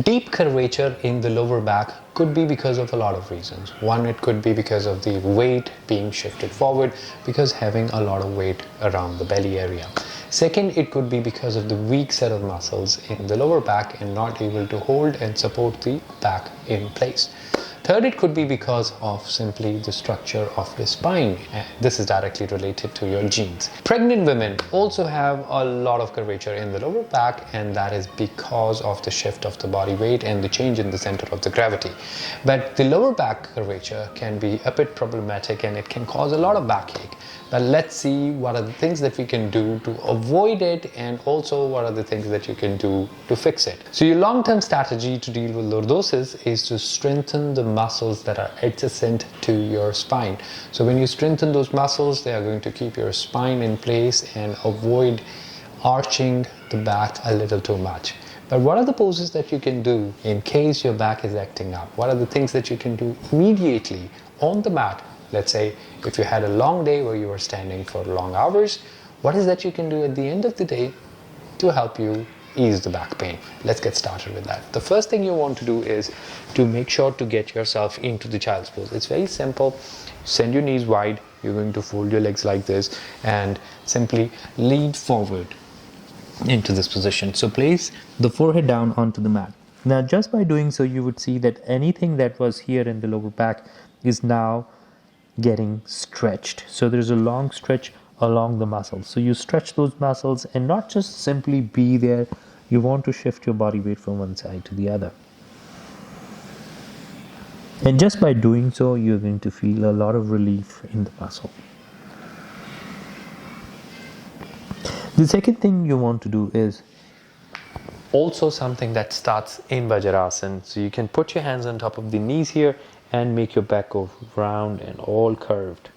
Deep curvature in the lower back could be because of a lot of reasons. One, it could be because of the weight being shifted forward, because having a lot of weight around the belly area. Second, it could be because of the weak set of muscles in the lower back and not able to hold and support the back in place. Third, it could be because of simply the structure of the spine. This is directly related to your genes. Pregnant women also have a lot of curvature in the lower back, and that is because of the shift of the body weight and the change in the center of the gravity. But the lower back curvature can be a bit problematic and it can cause a lot of backache. But let's see what are the things that we can do to avoid it, and also what are the things that you can do to fix it. So your long-term strategy to deal with lordosis is to strengthen the muscles that are adjacent to your spine. So when you strengthen those muscles, they are going to keep your spine in place and avoid arching the back a little too much. But what are the poses that you can do in case your back is acting up? What are the things that you can do immediately on the mat? Let's say if you had a long day where you were standing for long hours, what is that you can do at the end of the day to help you ease the back pain? Let's get started with that. The first thing you want to do is to make sure to get yourself into the child's pose. It's very simple. Send your knees wide. You're going to fold your legs like this and simply lean forward into this position. So place the forehead down onto the mat. Now just by doing so, you would see that anything that was here in the lower back is now getting stretched. So there's a long stretch along the muscles. So you stretch those muscles and not just simply be there. You want to shift your body weight from one side to the other. And just by doing so, you're going to feel a lot of relief in the muscle. The second thing you want to do is also something that starts in Vajrasana. So you can put your hands on top of the knees here and make your back go round and all curved.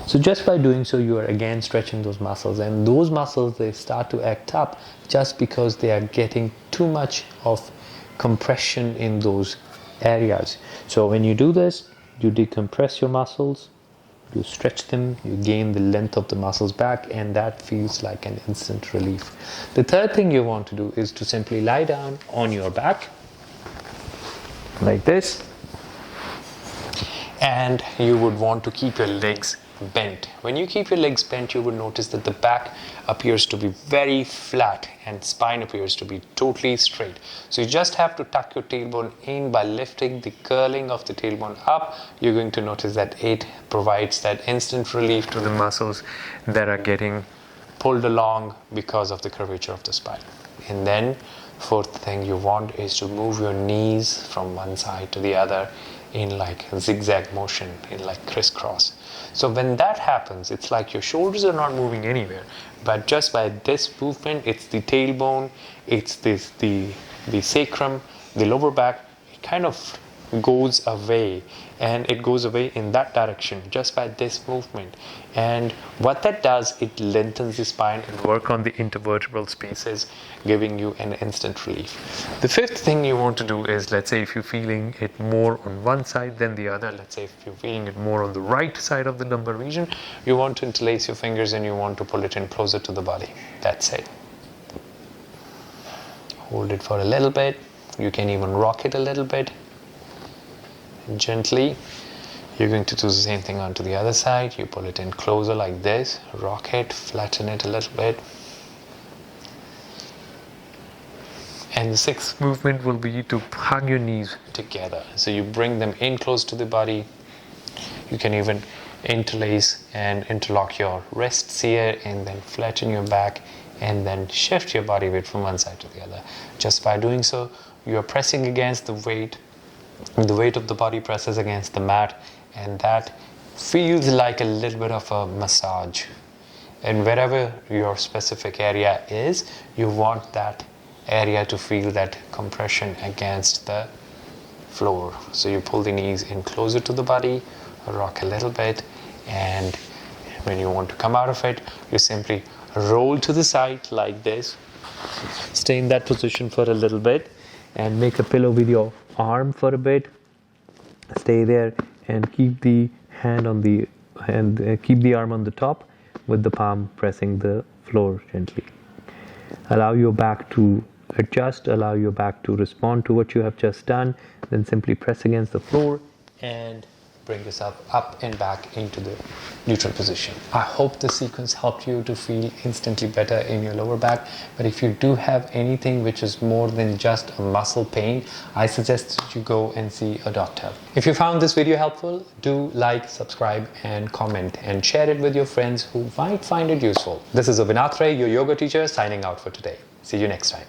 So just by doing so, you are again stretching those muscles, and those muscles, they start to act up just because they are getting too much of compression in those areas. So when you do this, you decompress your muscles, you stretch them, you gain the length of the muscles back, and that feels like an instant relief. The third thing you want to do is to simply lie down on your back like this, and you would want to keep your legs bent. When you keep your legs bent, you would notice that the back appears to be very flat and spine appears to be totally straight. So you just have to tuck your tailbone in by lifting the curling of the tailbone up. You're going to notice that it provides that instant relief to the muscles that are getting pulled along because of the curvature of the spine. And then fourth thing you want is to move your knees from one side to the other in like a zigzag motion, in like crisscross. So when that happens, it's like your shoulders are not moving anywhere, but just by this movement, it's the tailbone, it's the sacrum, the lower back, it kind of goes away, and it goes away in that direction just by this movement. And what that does, it lengthens the spine and work on the intervertebral spaces, giving you an instant relief. The fifth thing you want to do is, let's say if you're feeling it more on one side than the other, let's say if you're feeling it more on the right side of the lumbar region, you want to interlace your fingers and you want to pull it in closer to the body. That's it. Hold it for a little bit. You can even rock it a little bit. Gently, you're going to do the same thing onto the other side. You pull it in closer like this, rock it, flatten it a little bit. And the sixth movement will be to hug your knees together. So you bring them in close to the body. You can even interlace and interlock your wrists here, and then flatten your back, and then shift your body weight from one side to the other. Just by doing so, you are pressing against the weight. The weight of the body presses against the mat, and that feels like a little bit of a massage. And wherever your specific area is, you want that area to feel that compression against the floor. So you pull the knees in closer to the body, rock a little bit, and when you want to come out of it, you simply roll to the side like this. Stay in that position for a little bit and make a pillow with your arm for a bit. Stay there and keep the hand on the keep the arm on the top with the palm pressing the floor gently. Allow your back to adjust, allow your back to respond to what you have just done. Then simply press against the floor and bring yourself up and back into the neutral position. I hope this sequence helped you to feel instantly better in your lower back. But if you do have anything which is more than just a muscle pain, I suggest that you go and see a doctor. If you found this video helpful, do like, subscribe and comment and share it with your friends who might find it useful. This is Abhinatre, your yoga teacher, signing out for today. See you next time.